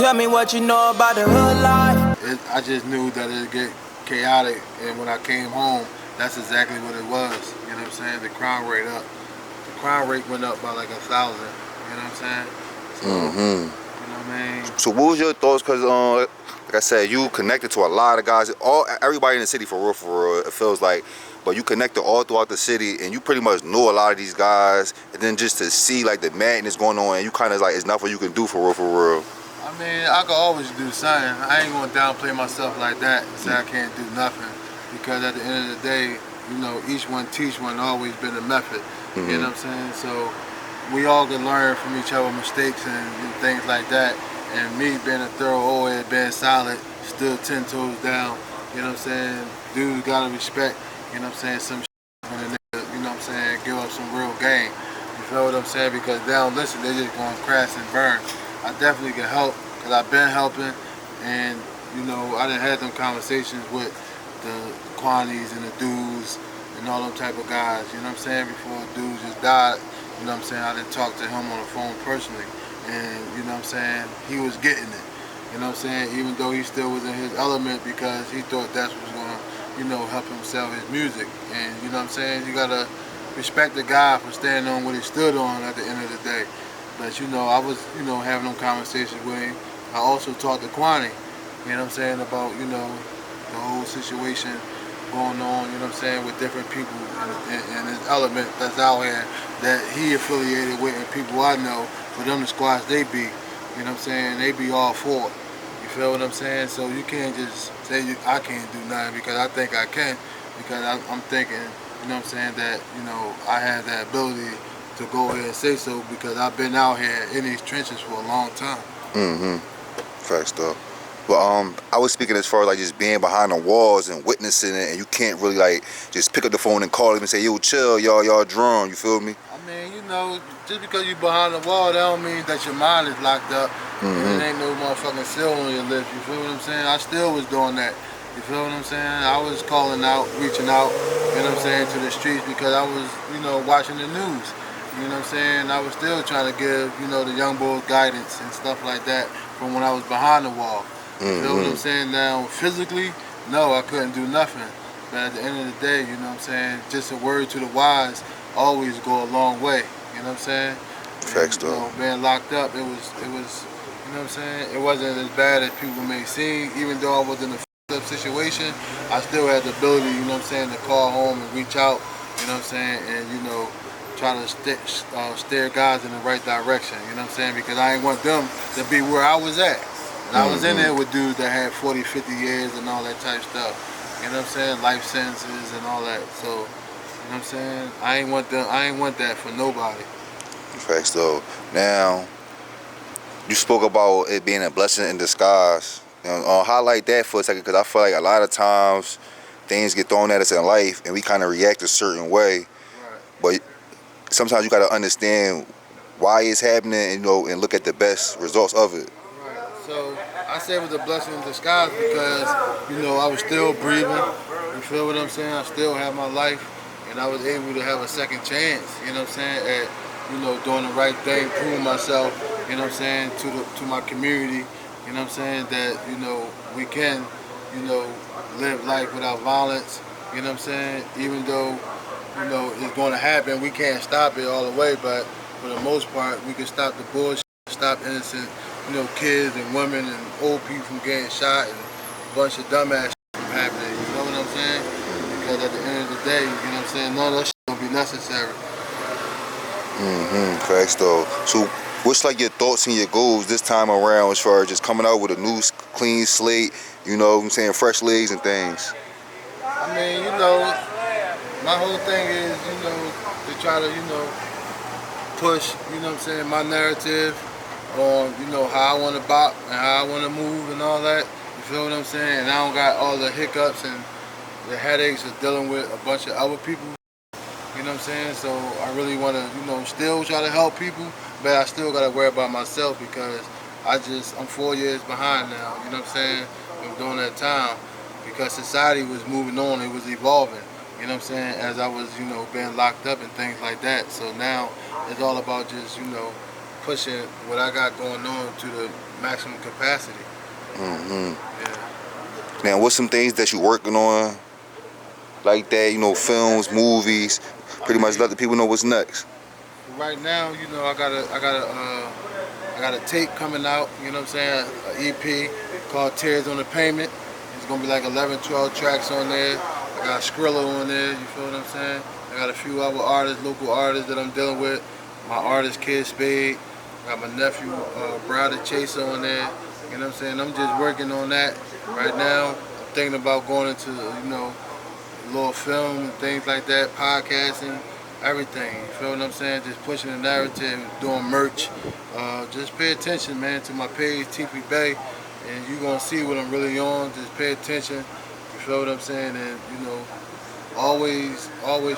Tell me what you know about the hood life. I just knew that it'd get chaotic, and when I came home, that's exactly what it was. You know what I'm saying? The crime rate up. The crime rate went up by like 1,000. You know what I'm saying? So, you know what I mean? So what was your thoughts? Cause like I said, you connected to a lot of guys. Everybody in the city for real. It feels like. But you connected all throughout the city, and you pretty much know a lot of these guys. And then just to see like the madness going on, and you kind of like, it's nothing you can do for real. I mean, I could always do something. I ain't gonna downplay myself like that and say I can't do nothing. Because at the end of the day, you know, each one teach one, always been a method. You know what I'm saying? So we all can learn from each other mistakes and things like that. And me being a thorough old head, being solid, still 10 toes down, you know what I'm saying? Dudes gotta respect, you know what I'm saying, some when a nigga, you know what I'm saying, give up some real game. You feel what I'm saying? Because they don't listen, they just gonna crash and burn. I definitely can help, because I've been helping, and you know, I done had them conversations with the Quanies and the dudes and all them type of guys, you know what I'm saying, before dudes just died, you know what I'm saying, I done talked to him on the phone personally, and you know what I'm saying, he was getting it, you know what I'm saying, even though he still was in his element because he thought that's what was gonna, you know, help him sell his music, and you know what I'm saying, you gotta respect the guy for standing on what he stood on at the end of the day. But you know, I was, you know, having them conversations with him. I also talked to Kwani, you know what I'm saying, about, you know, the whole situation going on, you know what I'm saying, with different people and his element that's out here that he affiliated with, and people I know, for them the squads they be, you know what I'm saying, they be all for it. You feel what I'm saying? So you can't just say I can't do nothing because I think I can, because I'm thinking, you know what I'm saying, that, you know, I have that ability to go ahead and say so because I've been out here in these trenches for a long time. Facts though. But I was speaking as far as like just being behind the walls and witnessing it, and you can't really like just pick up the phone and call him and say, yo, chill, y'all drawn, you feel me? I mean, you know, just because you're behind the wall, that don't mean that your mind is locked up and it ain't no motherfucking seal on your lips, you feel what I'm saying? I still was doing that, you feel what I'm saying? I was calling out, reaching out, you know what I'm saying, to the streets because I was, you know, watching the news. You know what I'm saying? I was still trying to give, you know, the young boys guidance and stuff like that from when I was behind the wall. You know what I'm saying? Now, physically, no, I couldn't do nothing. But at the end of the day, you know what I'm saying, just a word to the wise always go a long way. You know what I'm saying? Facts though. You know, being locked up, it was, you know what I'm saying? It wasn't as bad as people may seem. Even though I was in a up situation, I still had the ability, you know what I'm saying, to call home and reach out, you know what I'm saying, and, you know, try to steer guys in the right direction, you know what I'm saying, because I ain't want them to be where I was at. And I was in there with dudes that had 40, 50 years and all that type stuff, you know what I'm saying, life sentences and all that, so, you know what I'm saying, I ain't want that for nobody. Facts though. Now, you spoke about it being a blessing in disguise. You know, highlight that for a second, because I feel like a lot of times things get thrown at us in life and we kind of react a certain way. Right. But sometimes you got to understand why it's happening, and, you know, and look at the best results of it. Right. So I say it was a blessing in disguise because, you know, I was still breathing. You feel what I'm saying? I still have my life, and I was able to have a second chance. You know what I'm saying? At, you know, doing the right thing, proving myself. You know what I'm saying, to my community. You know what I'm saying, that, you know, we can, you know, live life without violence. You know what I'm saying? Even though, you know, it's going to happen, we can't stop it all the way, but for the most part, we can stop the bullshit, stop innocent, you know, kids and women and old people from getting shot and a bunch of dumbass shit from happening. You know what I'm saying? Because at the end of the day, you know what I'm saying, none of that shit gonna be necessary. Facts though. So what's like your thoughts and your goals this time around as far as just coming out with a new clean slate, you know what I'm saying, fresh legs and things? I mean, you know, my whole thing is, you know, to try to, you know, push, you know what I'm saying, my narrative on, you know, how I want to bop and how I want to move and all that. You feel what I'm saying? And I don't got all the hiccups and the headaches of dealing with a bunch of other people. You know what I'm saying? So I really want to, you know, still try to help people, but I still got to worry about myself because I'm 4 years behind now, you know what I'm saying, from during that time, because society was moving on, it was evolving, you know what I'm saying, as I was, you know, being locked up and things like that. So now it's all about just, you know, pushing what I got going on to the maximum capacity. Mm-hmm. Yeah. Now, what's some things that you working on like that? You know, films, movies. Pretty much let the people know what's next. Right now, you know, I got a tape coming out. You know what I'm saying? An EP called Tears on the Payment. It's gonna be like 11, 12 tracks on there. I got Skrilla on there. You feel what I'm saying? I got a few other artists, local artists that I'm dealing with. My artist Kid Spade. I got my nephew Brother Chaser on there. You know what I'm saying? I'm just working on that right now. I'm thinking about going into, you know, little film and things like that, podcasting, everything. You feel what I'm saying? Just pushing the narrative, doing merch. Just pay attention, man, to my page, Teefy Bey, and you're gonna see what I'm really on. Just pay attention. You feel what I'm saying? And you know, always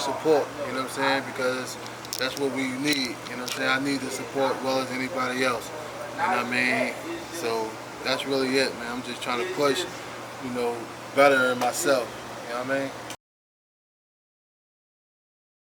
support. You know what I'm saying? Because that's what we need. You know what I'm saying? I need the support as well as anybody else. You know what I mean? So that's really it, man. I'm just trying to push, you know, better in myself. You know what I mean?